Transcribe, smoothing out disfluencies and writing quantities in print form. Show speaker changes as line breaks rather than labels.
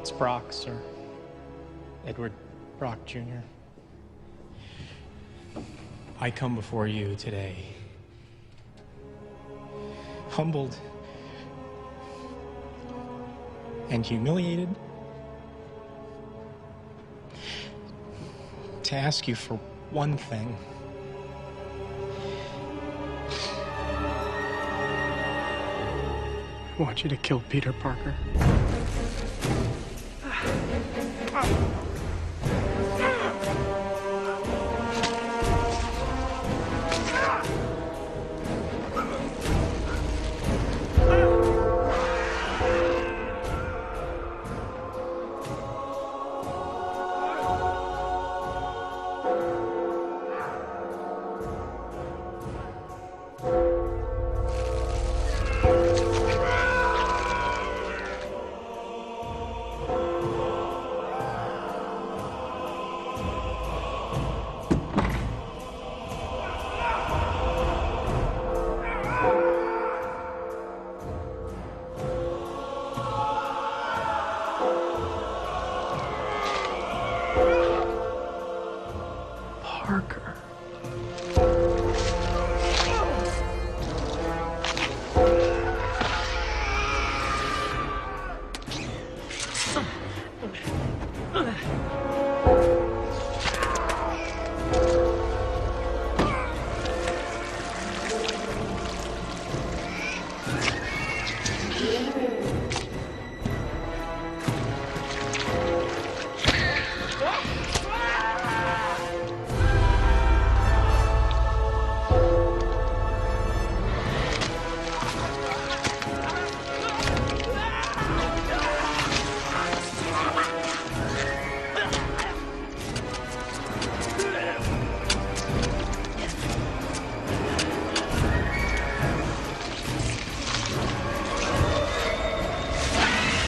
It's Brock, sir. Edward Brock Jr. I come before you today, humbled and humiliated, to ask you for one thing. I want you to kill Peter Parker. Parker.